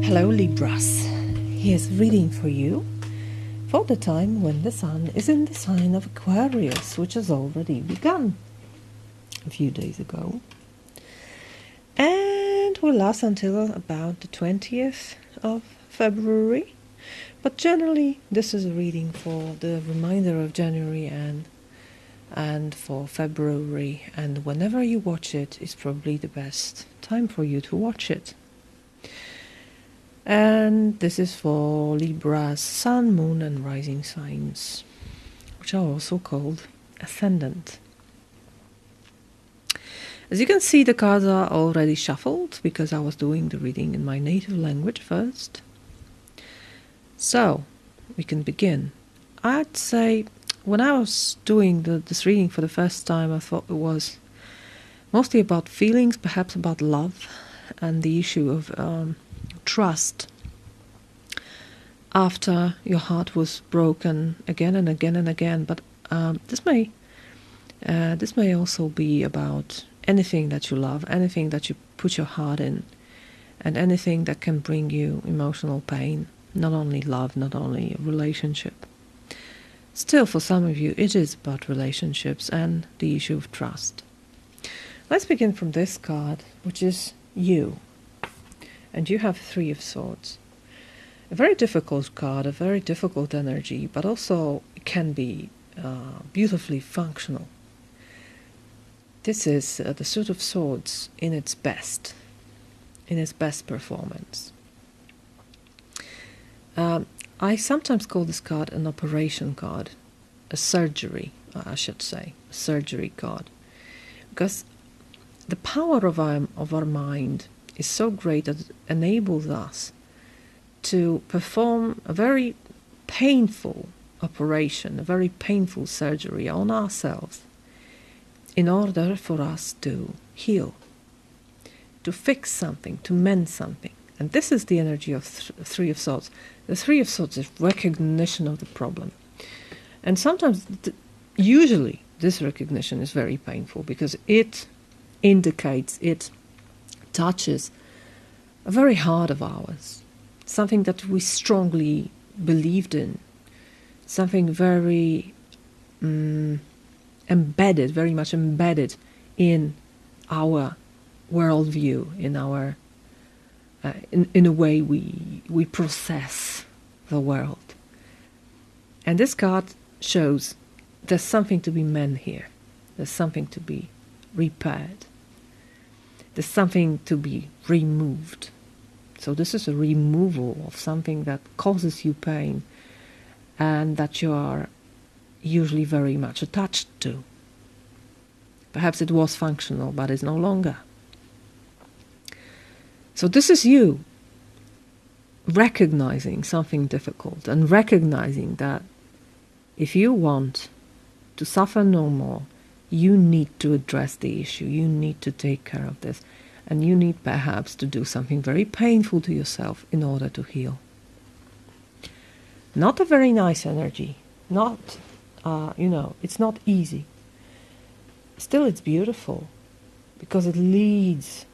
Hello Libras, here's reading for you for the time when the sun is in the sign of Aquarius, which has already begun a few days ago and will last until about the 20th of February. But generally this is a reading for the remainder of January and for February, and whenever you watch it is probably the best time for you to watch it. And this is for Libra's sun, moon and rising signs, which are also called ascendant. As you can see, the cards are already shuffled because I was doing the reading in my native language first. So we can begin. I'd say when I was doing this reading for the first time, I thought it was mostly about feelings, perhaps about love and the issue of trust after your heart was broken again and again and again. But this may also be about anything that you love, anything that you put your heart in, and anything that can bring you emotional pain. Not only love, not only a relationship. Still, for some of you, it is about relationships and the issue of trust. Let's begin from this card, which is you. And you have Three of Swords. A very difficult card, a very difficult energy, but also it can be beautifully functional. This is the Suit of Swords in its best performance. I sometimes call this card an operation card, a surgery, I should say, a surgery card, because the power of our mind is so great that it enables us to perform a very painful operation, a very painful surgery on ourselves in order for us to heal, to fix something, to mend something. And this is the energy of Three of Swords. The Three of Swords is recognition of the problem. And sometimes, usually, this recognition is very painful because it indicates, it touches a very heart of ours, something that we strongly believed in, something very embedded, very much embedded in our worldview, in our in a way we process the world. And this card shows there's something to be mended here. There's something to be repaired. There's something to be removed. So this is a removal of something that causes you pain and that you are usually very much attached to. Perhaps it was functional, but is no longer. So this is you recognizing something difficult and recognizing that if you want to suffer no more, you need to address the issue, you need to take care of this, and you need perhaps to do something very painful to yourself in order to heal. Not a very nice energy, not, it's not easy. Still, it's beautiful because it leads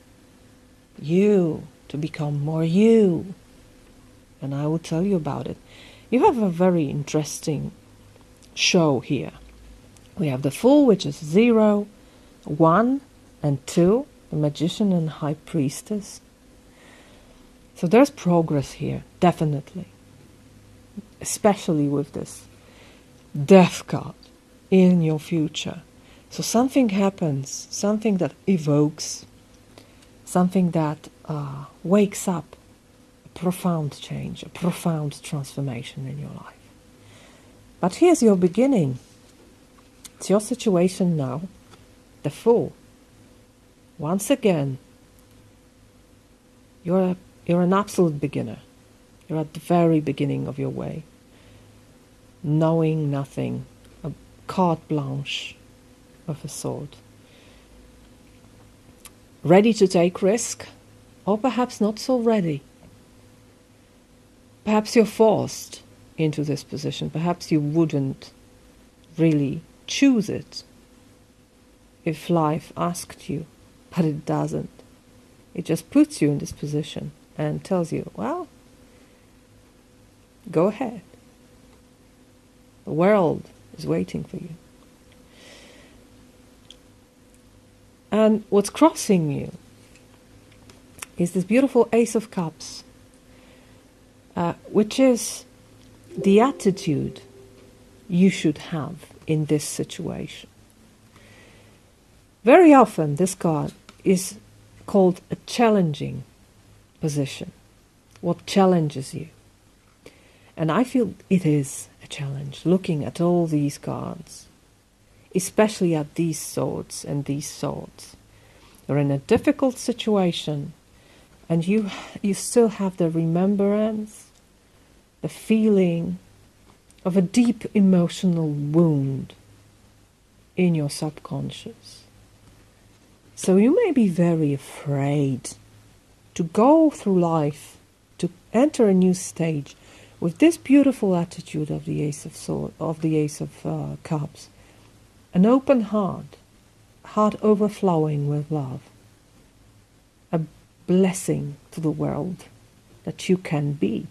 you to become more you. And I will tell you about it. You have a very interesting show here. We have the Fool, which is 0, 1 and 2, the Magician and High Priestess. So there's progress here, definitely. Especially with this Death card in your future. So something happens, something that evokes, something that wakes up a profound change, a profound transformation in your life. But here's your beginning. It's your situation now, the Fool. Once again, you're an absolute beginner. You're at the very beginning of your way, knowing nothing, a carte blanche of a sort. Ready to take risk, or perhaps not so ready. Perhaps you're forced into this position. Perhaps you wouldn't really choose it if life asked you, but it doesn't. It just puts you in this position. and tells you, well, go ahead. The world is waiting for you. And what's crossing you is this beautiful Ace of Cups, which is the attitude you should have in this situation. Very often this card is called a challenging position. What challenges you? And I feel it is a challenge looking at all these cards, especially at these swords and these swords. You're in a difficult situation and you still have the remembrance, the feeling of a deep emotional wound in your subconscious. So you may be very afraid to go through life, to enter a new stage with this beautiful attitude of the Ace of Swords, of the Ace of Cups, an open heart overflowing with love, a blessing to the world that you can be,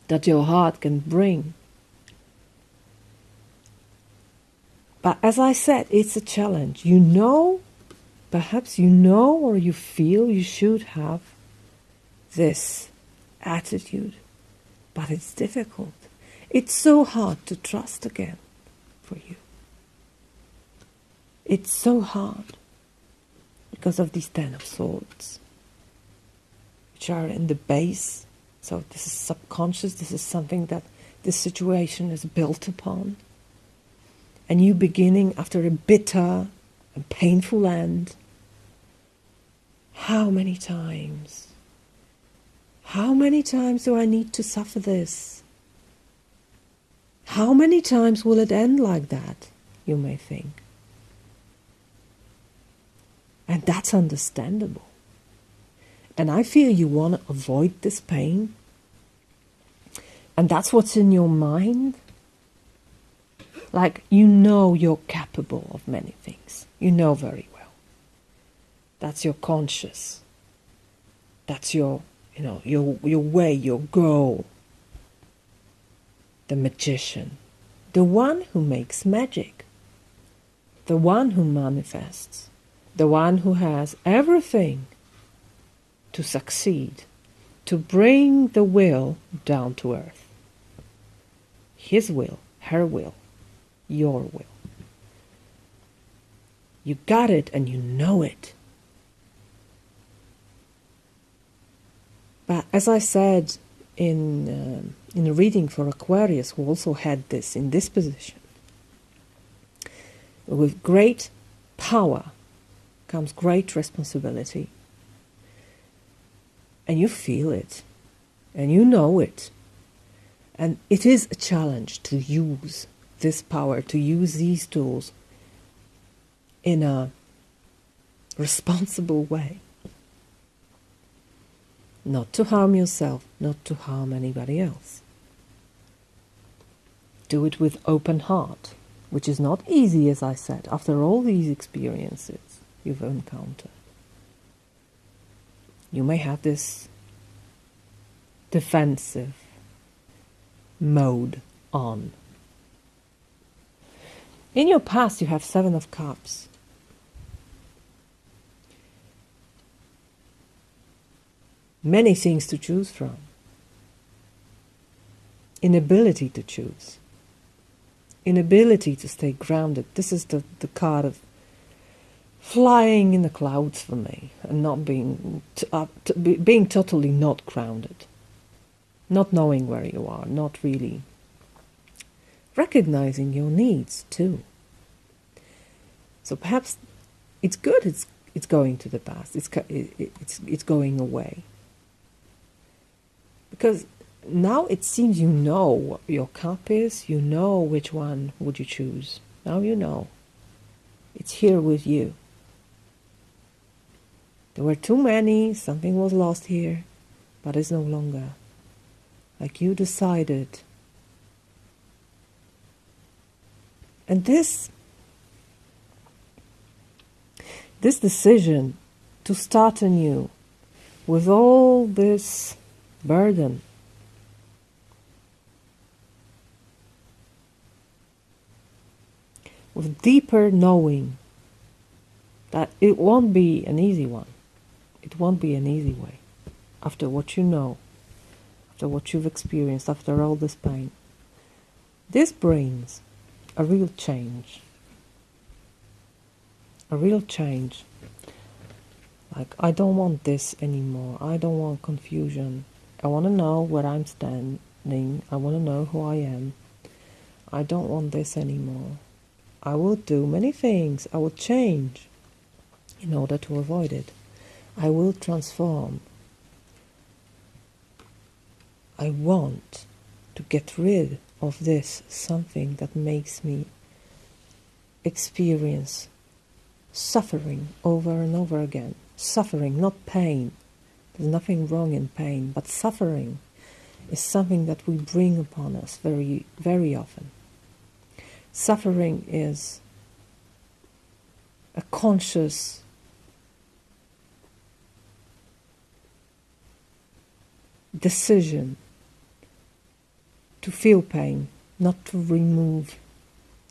that your heart can bring. But as I said, it's a challenge. You know, perhaps you know or you feel you should have this attitude, but it's difficult. It's so hard to trust again for you. It's so hard because of these 10 of Swords, which are in the base. So this is subconscious. This is something that this situation is built upon. And you beginning after a bitter and painful end. How many times? How many times do I need to suffer this? How many times will it end like that, you may think? And that's understandable. And I feel you want to avoid this pain. And that's what's in your mind. Like, you know you're capable of many things. You know very well. That's your conscious. That's your way, your goal. The magician. The one who makes magic. The one who manifests. The one who has everything to succeed, to bring the will down to earth. His will, her will, your will. You got it and you know it. But as I said in a reading for Aquarius, who also had this in this position, with great power comes great responsibility. And you feel it. And you know it. And it is a challenge to use this power, to use these tools in a responsible way. Not to harm yourself, not to harm anybody else. Do it with open heart, which is not easy, as I said, after all these experiences you've encountered. You may have this defensive mode on. In your past, you have 7 of Cups. Many things to choose from. Inability to choose. Inability to stay grounded. This is the card of flying in the clouds for me, and not being totally not grounded, not knowing where you are, not really recognizing your needs too. So perhaps it's good. It's going to the past. It's going away, because now it seems you know what your cup is. You know which one would you choose. Now you know. It's here with you. There were too many, something was lost here, but it's no longer. Like you decided. And this decision to start anew, with all this burden, with deeper knowing that it won't be an easy one. It won't be an easy way. After what you know, after what you've experienced, after all this pain, this brings a real change. A real change. Like, I don't want this anymore. I don't want confusion. I want to know where I'm standing. I want to know who I am. I don't want this anymore. I will do many things. I will change in order to avoid it. I will transform. I want to get rid of this something that makes me experience suffering over and over again. Suffering, not pain. There's nothing wrong in pain, but suffering is something that we bring upon us very, very often. Suffering is a conscious decision to feel pain, not to remove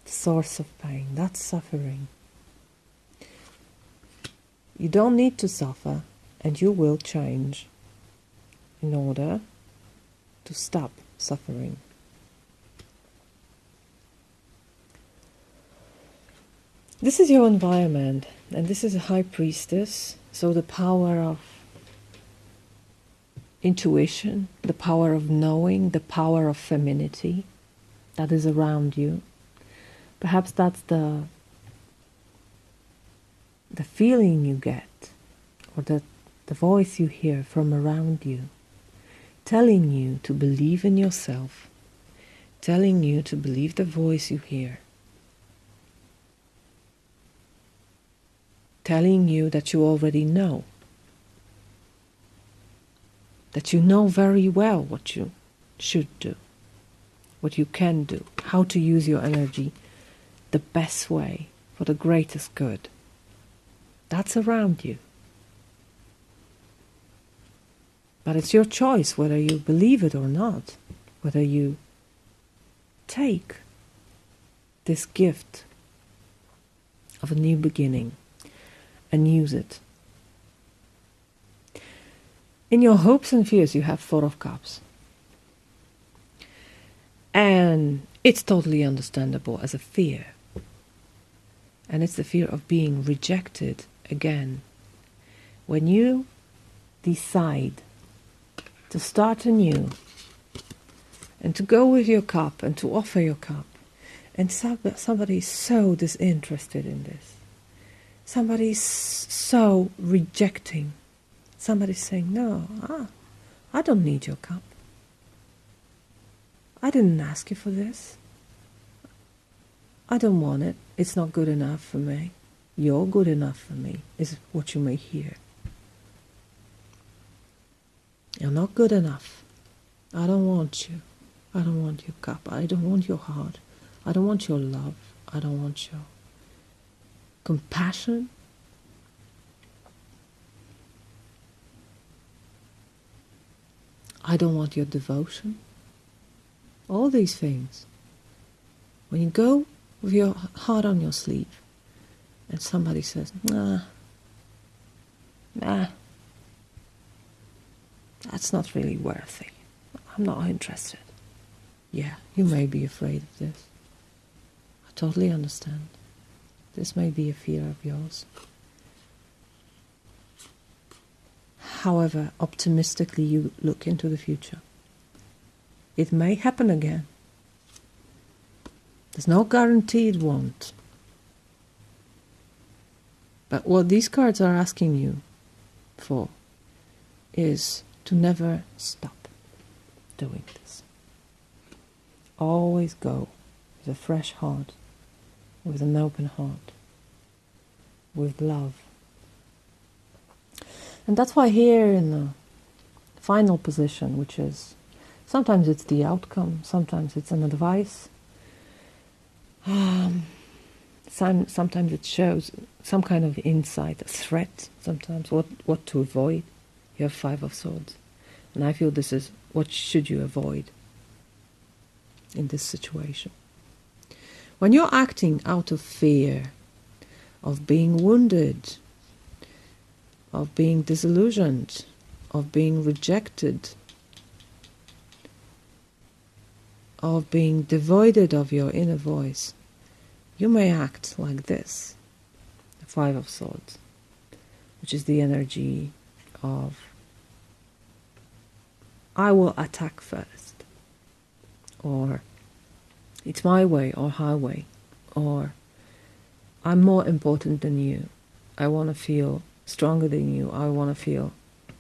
the source of pain. That's suffering. You don't need to suffer, and you will change in order to stop suffering. This is your environment, and this is a high priestess, so the power of intuition, the power of knowing, the power of femininity that is around you. Perhaps that's the feeling you get, or the voice you hear from around you, telling you to believe in yourself, telling you to believe the voice you hear, telling you that you already know, that you know very well what you should do, what you can do, how to use your energy the best way for the greatest good. That's around you. But it's your choice whether you believe it or not, whether you take this gift of a new beginning and use it. In your hopes and fears, you have Four of Cups. And it's totally understandable as a fear. And it's the fear of being rejected again. When you decide to start anew and to go with your cup and to offer your cup, and somebody is so disinterested in this, somebody is so rejecting, somebody's saying, no, I don't need your cup. I didn't ask you for this. I don't want it. It's not good enough for me. You're good enough for me, is what you may hear. You're not good enough. I don't want you. I don't want your cup. I don't want your heart. I don't want your love. I don't want your compassion. I don't want your devotion. All these things. When you go with your heart on your sleeve and somebody says, nah, that's not really worthy. I'm not interested. Yeah, you may be afraid of this. I totally understand. This may be a fear of yours. However, optimistically you look into the future. It may happen again. There's no guarantee it won't. But what these cards are asking you for is to never stop doing this. Always go with a fresh heart, with an open heart, with love. And that's why here in the final position, which is, sometimes it's the outcome, sometimes it's an advice, sometimes it shows some kind of insight, a threat, sometimes what to avoid, You have Five of Swords. And I feel this is what should you avoid in this situation. When you're acting out of fear of being wounded, of being disillusioned, of being rejected, of being devoid of your inner voice, you may act like this, the Five of Swords, which is the energy of I will attack first, or it's my way or highway, or I'm more important than you. I want to feel stronger than you. I want to feel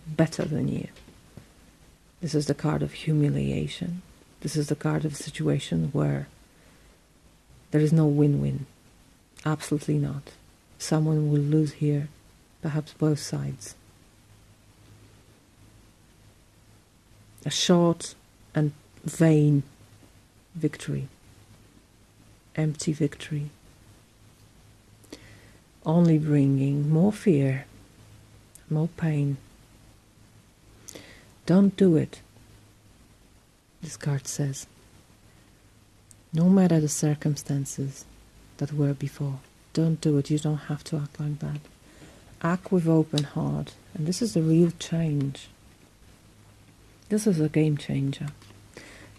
better than you. This is the card of humiliation. This is the card of a situation where there is no win-win. Absolutely not. Someone will lose here, perhaps both sides. A short and vain victory. Empty victory. Only bringing more fear, more pain. Don't do it, this card says. No matter the circumstances that were before, don't do it. You don't have to act like that. Act with open heart. And this is the real change. This is a game changer.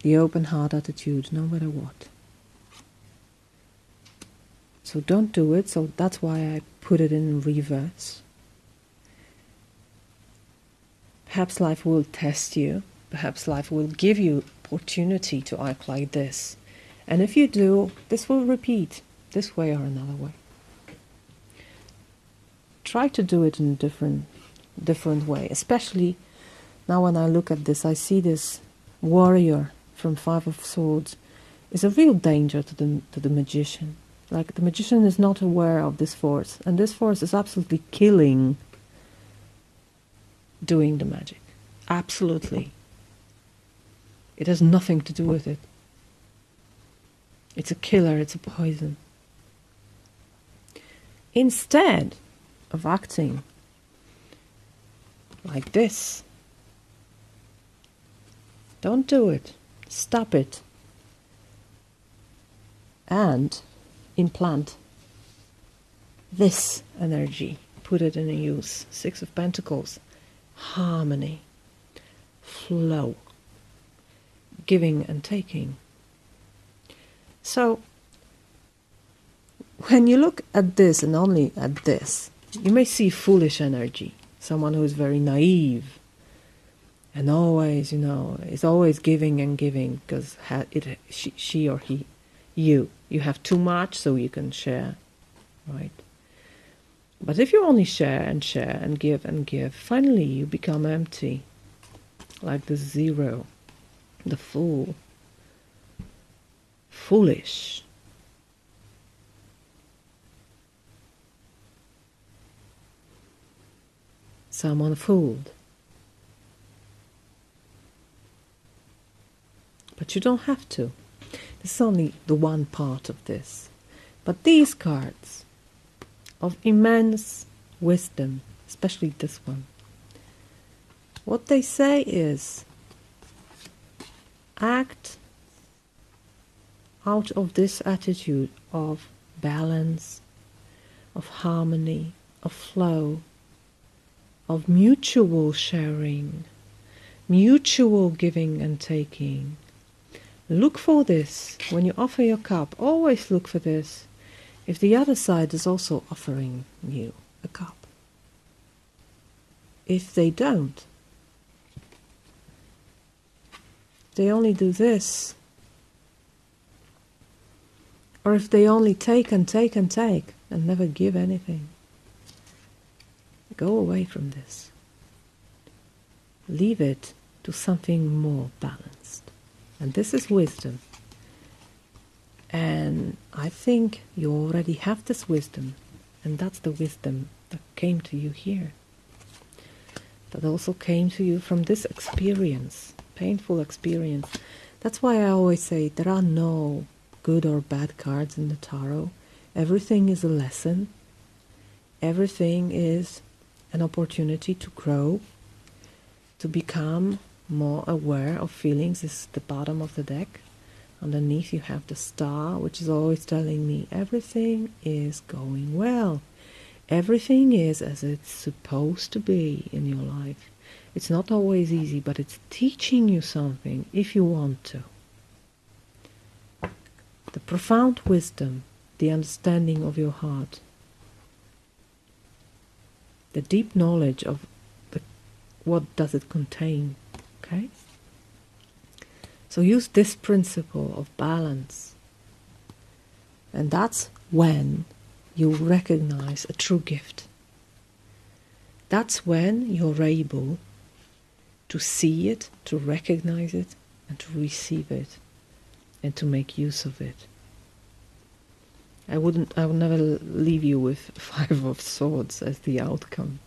The open heart attitude, no matter what. So don't do it. So that's why I put it in reverse. Perhaps life will test you. Perhaps life will give you opportunity to act like this. And if you do, this will repeat this way or another way. Try to do it in a different way. Especially now when I look at this, I see this warrior from Five of Swords is a real danger to the magician. Like the magician is not aware of this force, and this force is absolutely killing doing the magic. Absolutely. It has nothing to do with it. It's a killer, it's a poison. Instead of acting like this, don't do it. Stop it. And implant this energy. Put it in use. Six of Pentacles. Harmony. Flow. Giving and taking. So, when you look at this and only at this, you may see foolish energy. Someone who is very naive. And always, is always giving and giving because she or he, you have too much so you can share, right? But if you only share and give, finally you become empty, like the zero, the fool, foolish. Someone fooled. But you don't have to. This is only the one part of this. But these cards of immense wisdom, especially this one, what they say is act out of this attitude of balance, of harmony, of flow, of mutual sharing, mutual giving and taking. Look for this. When you offer your cup, always look for this. If the other side is also offering you a cup. If they don't, they only do this. Or if they only take and take and take and never give anything. Go away from this. Leave it to something more balanced. And this is wisdom. And I think you already have this wisdom. And that's the wisdom that came to you here. That also came to you from this experience, painful experience. That's why I always say there are no good or bad cards in the tarot. Everything is a lesson. Everything is an opportunity to grow. to become more aware of feelings is the bottom of the deck. Underneath you have the star, which is always telling me everything is going well. Everything is as it's supposed to be in your life. It's not always easy, but it's teaching you something if you want to. The profound wisdom, the understanding of your heart, the deep knowledge of what does it contain, okay? So use this principle of balance, and that's when you recognize a true gift. That's when you're able to see it, to recognize it, and to receive it, and to make use of it. I would never leave you with 5 of Swords as the outcome,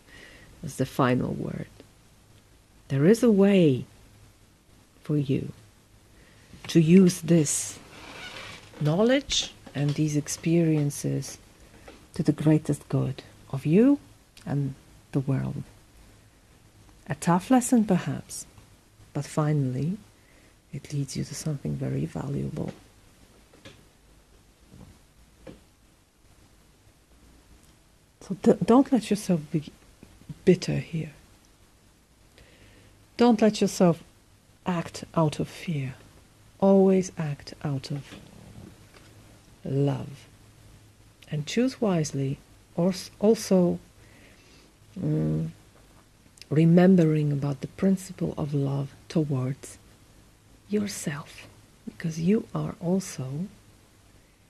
as the final word. There is a way for you to use this knowledge and these experiences to the greatest good of you and the world. A tough lesson perhaps, but finally it leads you to something very valuable. So don't let yourself be bitter here. Don't let yourself act out of fear. Always act out of love. And choose wisely, or also remembering about the principle of love towards yourself. Because you are also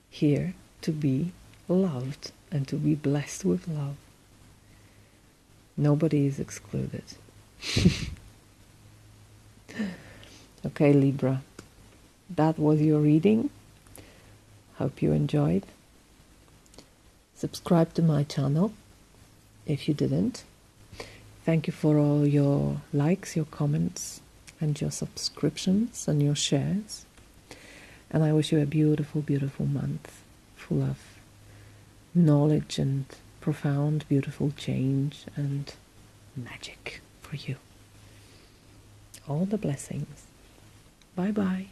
here to be loved and to be blessed with love. Nobody is excluded. Okay, Libra, that was your reading. Hope you enjoyed. Subscribe to my channel if you didn't. Thank you for all your likes, your comments, and your subscriptions and your shares. And I wish you a beautiful, beautiful month full of knowledge and profound, beautiful change and magic for you. All the blessings. Bye-bye.